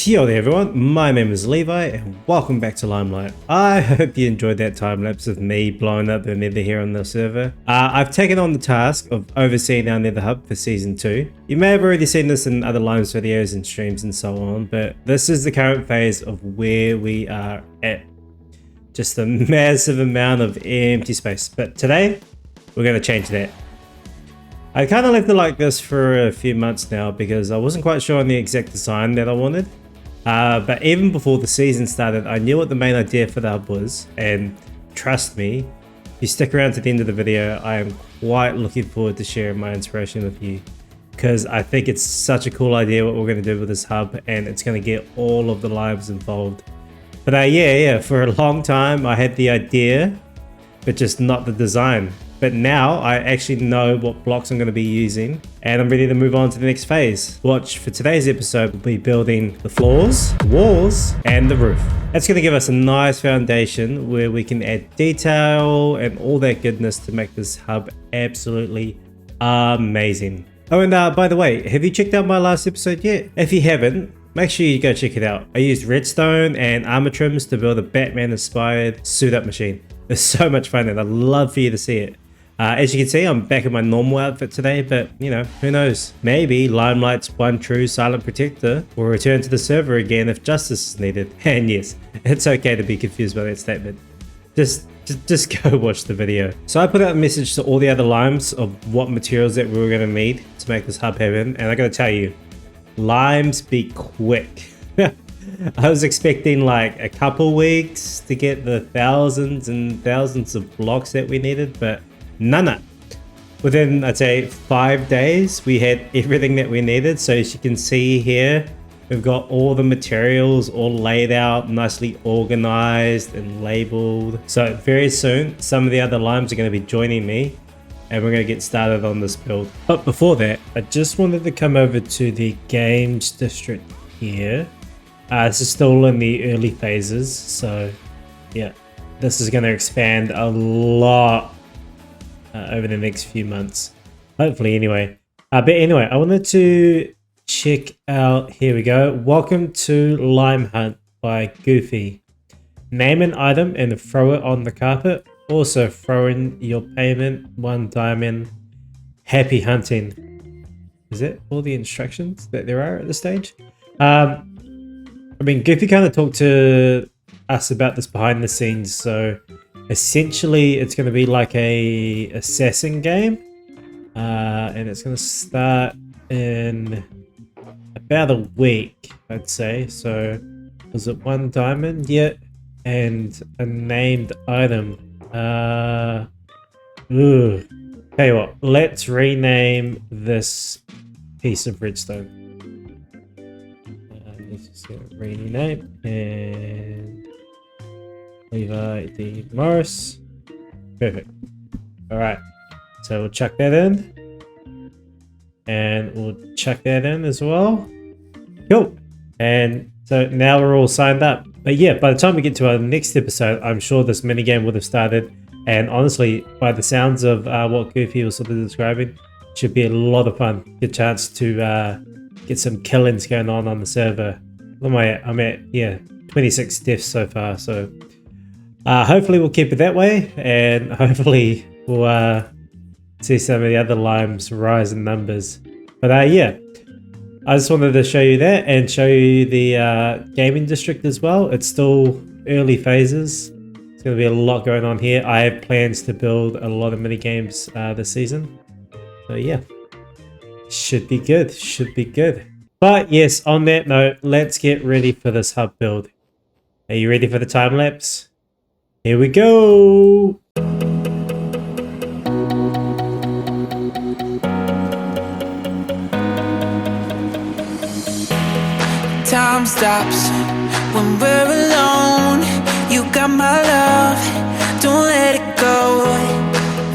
Yo there everyone, my name is Levi and welcome back to Limelight. I hope you enjoyed that time lapse of me blowing up the Nether here on the server. I've taken on the task of overseeing our Nether Hub for Season 2. You may have already seen this in other Limes videos and streams and so on, but this is the current phase of where we are at. Just a massive amount of empty space, but today we're going to change that. I kind of left it like this for a few months now because I wasn't quite sure on the exact design that I wanted. But even before the season started, I knew what the main idea for the hub was, and trust me, if you stick around to the end of the video, I am quite looking forward to sharing my inspiration with you, because I think it's such a cool idea what we're going to do with this hub, and it's going to get all of the lives involved. But yeah, for a long time I had the idea, but just not the design. But now I actually know what blocks I'm going to be using, and I'm ready to move on to the next phase. Watch, for today's episode, we'll be building the floors, the walls, and the roof. That's going to give us a nice foundation where we can add detail and all that goodness to make this hub absolutely amazing. Oh, and by the way, have you checked out my last episode yet? If you haven't, make sure you go check it out. I used redstone and armor trims to build a Batman-inspired suit-up machine. It's so much fun and I'd love for you to see it. As you can see, I'm back in my normal outfit today, but you know, who knows? Maybe Limelight's one true silent protector will return to the server again if justice is needed. And yes, it's okay to be confused by that statement. Just go watch the video. So I put out a message to all the other limes of what materials that we were going to need to make this hub happen, and I gotta tell you, limes be quick. I was expecting like a couple weeks to get the thousands and thousands of blocks that we needed, but none. Within, I'd say, 5 days, we had everything that we needed. So as you can see here, we've got all the materials all laid out, nicely organized and labeled. So very soon, some of the other limes are going to be joining me, and we're going to get started on this build. But before that, I just wanted to come over to the games district here. This is still in the early phases, so yeah, this is going to expand a lot over the next few months, hopefully anyway. But anyway, I wanted to check out, here we go, welcome to Limehunt by Goofy. Name an item and throw it on the carpet. Also throw in your payment, 1 diamond. Happy hunting. Is that all the instructions that there are at this stage? I mean, Goofy kind of talked to us about this behind the scenes, so essentially it's going to be like a assassin game, and it's going to start in about a week, I'd say. So was it 1 diamond yet? And a named item. Tell you what, let's rename this piece of redstone. Let's just get a rainy name, and Levi D. Morris. Perfect. Alright, so we'll chuck that in, and we'll chuck that in as well. Cool. And so now we're all signed up. But yeah, by the time we get to our next episode, I'm sure this minigame would have started, and honestly, by the sounds of what Goofy was sort of describing, it should be a lot of fun. Good chance to get some killings going on the server. What am I at? I'm at, yeah, 26 deaths so far, so hopefully we'll keep it that way, and hopefully we'll see some of the other limes rise in numbers. But yeah, I just wanted to show you that and show you the gaming district as well. It's still early phases. There's going to be a lot going on here. I have plans to build a lot of mini games this season, so yeah, should be good, should be good. But yes, on that note, let's get ready for this hub build. Are you ready for the time lapse? Here we go! Time stops when we're alone. You got my love, don't let it go.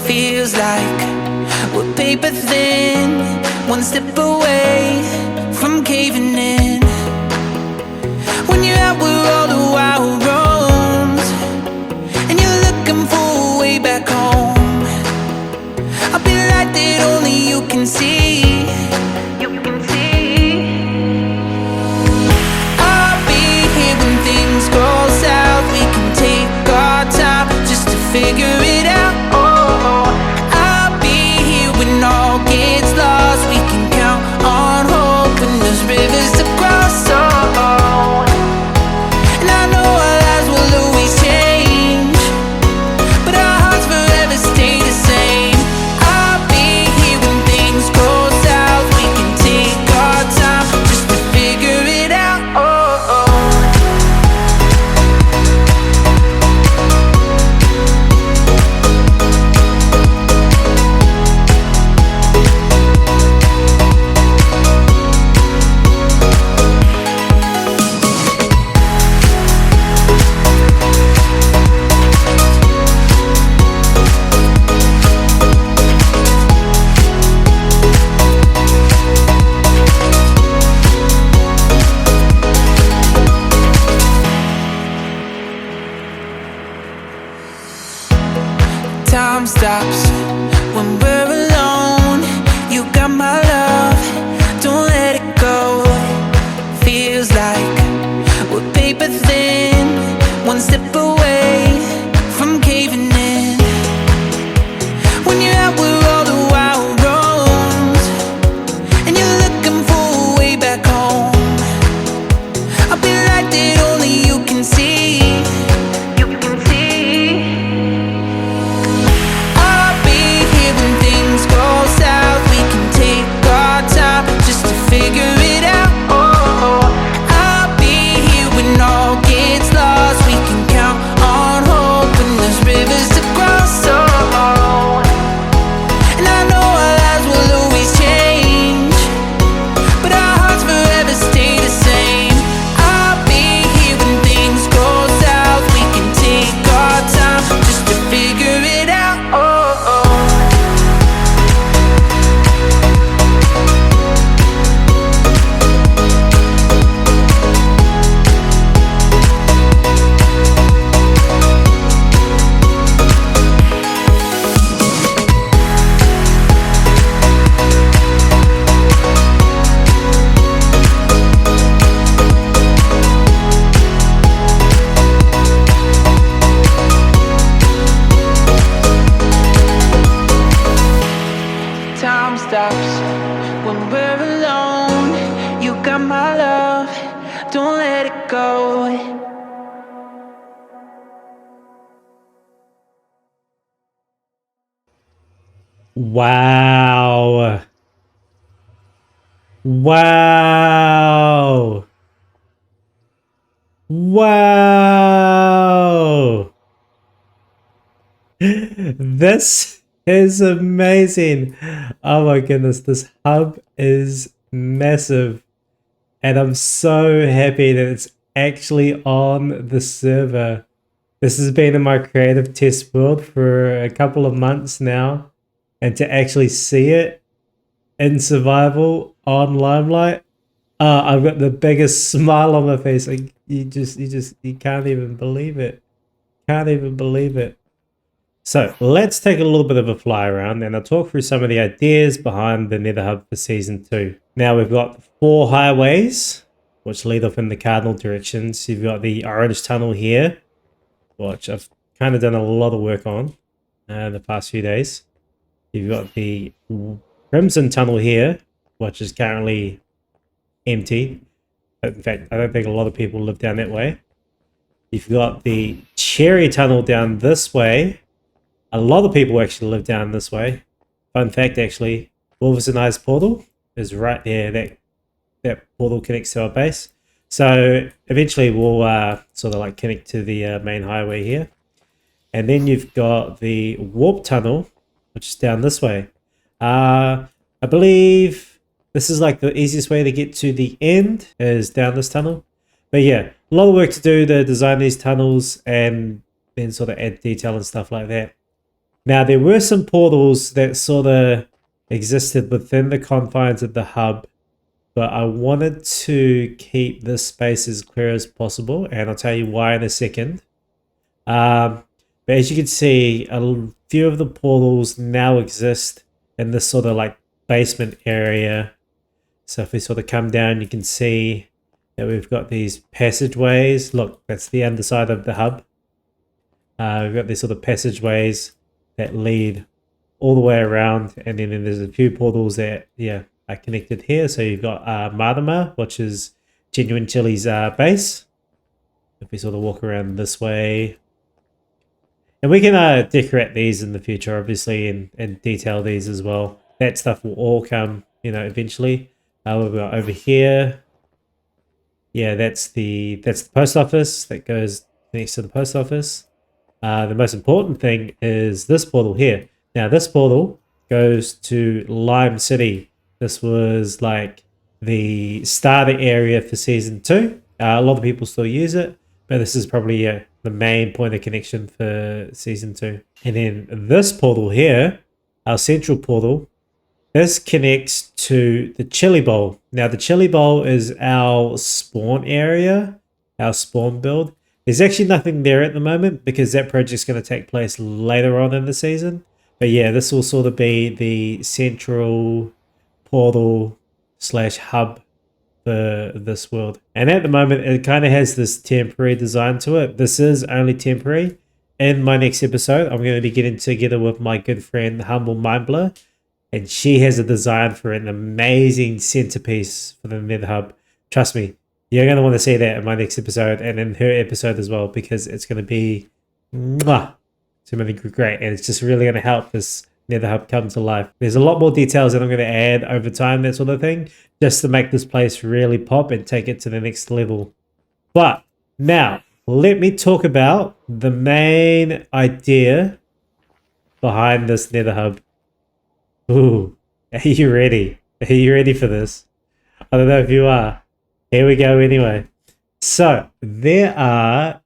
Feels like we're paper thin, one step away from caving in. When you're out where all the wild roams, and you're looking for a way back home, I'll be light that only you can see. You can see. Time stops when we're alone. You got my love, don't let it go. Feels like we're paper thin, one step away from caving in. When you're out with all the wild roams, and you're looking for a way back home, I'll be like that only you can see. You can see. I'll be here when things go south. We can take our time just to figure it out. Oh, I'll be here when all gets lost. We can count on hope when there's rivers to cross. Oh, and I know our lives will always change, but our hearts forever stay the same. I'll be here when things go south. We can take our time just to figure it out. Time stops when we're alone. You got my love, don't let it go. Wow. Wow. Wow. This is amazing. Oh my goodness, this hub is massive. And I'm so happy that it's actually on the server. This has been in my creative test world for a couple of months now. And to actually see it in survival on Limelight, I've got the biggest smile on my face. Like you can't even believe it. Can't even believe it. So let's take a little bit of a fly around and I'll talk through some of the ideas behind the Nether Hub for Season 2. Now we've got 4 highways, which lead off in the cardinal directions. You've got the orange tunnel here, which I've kind of done a lot of work on the past few days. You've got the crimson tunnel here, which is currently empty. In fact, I don't think a lot of people live down that way. You've got the cherry tunnel down this way. A lot of people actually live down this way. Fun fact, actually, Wolves and Eyes portal is right there. That portal connects to our base. So eventually we'll sort of like connect to the main highway here. And then you've got the warp tunnel, which is down this way. I believe this is like the easiest way to get to the end is down this tunnel. But yeah, a lot of work to do to design these tunnels and then sort of add detail and stuff like that. Now, there were some portals that sort of existed within the confines of the hub, but I wanted to keep this space as clear as possible, and I'll tell you why in a second. But as you can see, a few of the portals now exist in this sort of like basement area. So if we sort of come down, you can see that we've got these passageways. Look, that's the underside of the hub. We've got these sort of passageways that lead all the way around, and then there's a few portals that are connected here. So you've got Madama, which is Genuine Chili's base. If we sort of walk around this way, and we can decorate these in the future, obviously, and detail these as well. That stuff will all come, eventually. We've got over here. Yeah, that's the post office that goes next to the post office. The most important thing is this portal here. Now, this portal goes to Lime City. This was like the starter area for Season 2. A lot of people still use it, but this is probably the main point of connection for Season 2. And then this portal here, our central portal, this connects to the Chili Bowl. Now, the Chili Bowl is our spawn area, our spawn build. There's actually nothing there at the moment because that project's going to take place later on in the season. But yeah, this will sort of be the central portal / hub for this world. And at the moment, it kind of has this temporary design to it. This is only temporary. In my next episode, I'm going to be getting together with my good friend Humble Mindblower, and she has a design for an amazing centerpiece for the Nether Hub. Trust me, you're going to want to see that in my next episode and in her episode as well, because it's going to be something great, and it's just really going to help this Nether Hub come to life. There's a lot more details that I'm going to add over time, that sort of thing, just to make this place really pop and take it to the next level. But now, let me talk about the main idea behind this Nether Hub. Ooh, are you ready? Are you ready for this? I don't know if you are. Here we go anyway. So, there are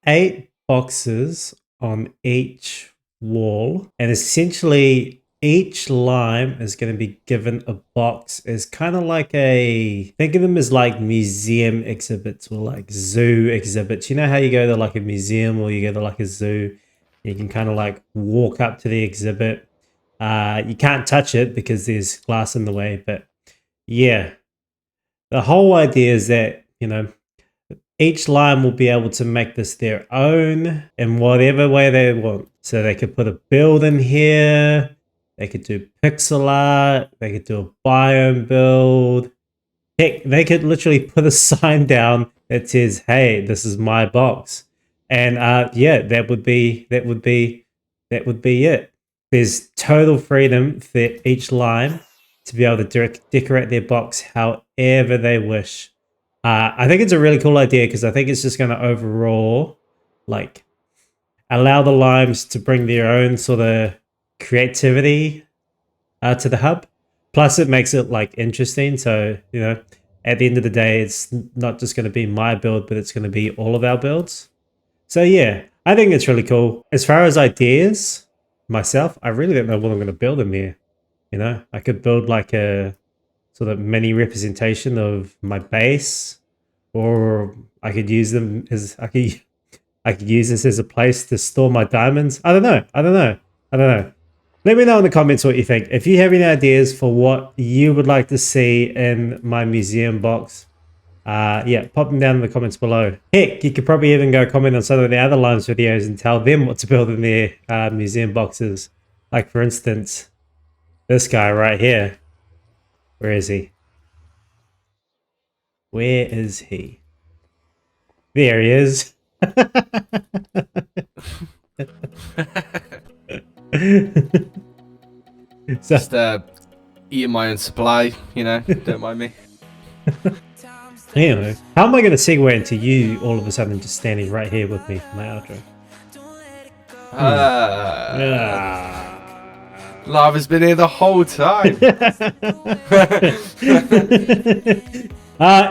8 boxes on each wall, and essentially each lime is going to be given a box. It's kind of like think of them as like museum exhibits or like zoo exhibits. You know how you go to like a museum or you go to like a zoo, you can kind of like walk up to the exhibit. You can't touch it because there's glass in the way, but yeah, the whole idea is that, you know, each lime will be able to make this their own in whatever way they want. So they could put a build in here, they could do pixel art, they could do a biome build. Heck, they could literally put a sign down that says, "Hey, this is my box." And yeah, that would be it. There's total freedom for each lime to be able to decorate their box however they wish. I think it's a really cool idea because I think it's just going to overall like allow the limes to bring their own sort of creativity to the hub. Plus it makes it like interesting. So, you know, at the end of the day, it's not just going to be my build, but it's going to be all of our builds. So yeah, I think it's really cool. As far as ideas, myself, I really don't know what I'm going to build in there. You know, I could build like a sort of mini representation of my base, or I could use them as I could use this as a place to store my diamonds. I don't know. Let me know in the comments what you think. If you have any ideas for what you would like to see in my museum box, yeah, pop them down in the comments below. Heck, you could probably even go comment on some of the other Limes videos and tell them what to build in their museum boxes. Like for instance, this guy right here. Where is he? Where is he? There he is. Just eating my own supply, you know, don't mind me. Anyway, how am I going to segue into you all of a sudden just standing right here with me for my outro? Lava's been here the whole time.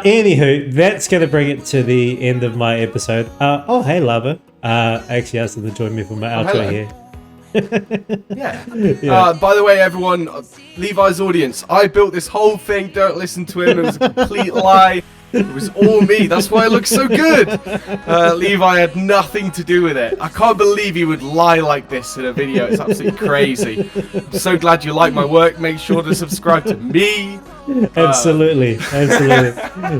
Anywho, that's going to bring it to the end of my episode. Oh, hey, Lava. Actually asked them to join me for my outro here. Yeah. By the way, everyone, Levi's audience, I built this whole thing. Don't listen to him. It was a complete lie. It was all me. That's why it looks so good. Levi had nothing to do with it. I can't believe he would lie like this in a video. It's absolutely crazy. I'm so glad you like my work. Make sure to subscribe to me. Absolutely.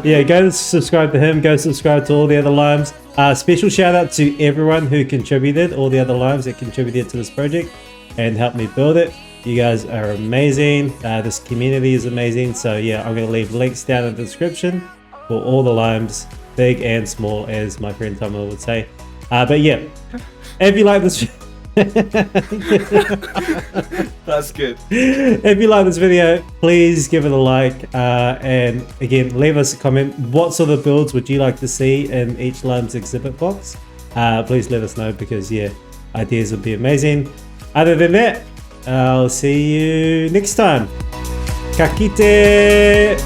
Yeah, go subscribe to him. Go subscribe to all the other Limes. Special shout out to everyone who contributed, all the other Limes that contributed to this project and helped me build it. You guys are amazing. This community is amazing. So yeah, I'm going to leave links down in the description for all the Limes, big and small, as my friend Tomo would say. But yeah, if you like this... That's good. If you like this video, please give it a like, and again, leave us a comment. What sort of builds would you like to see in each Lime's exhibit box? Please let us know, because yeah, ideas would be amazing. Other than that, I'll see you next time. Kakite!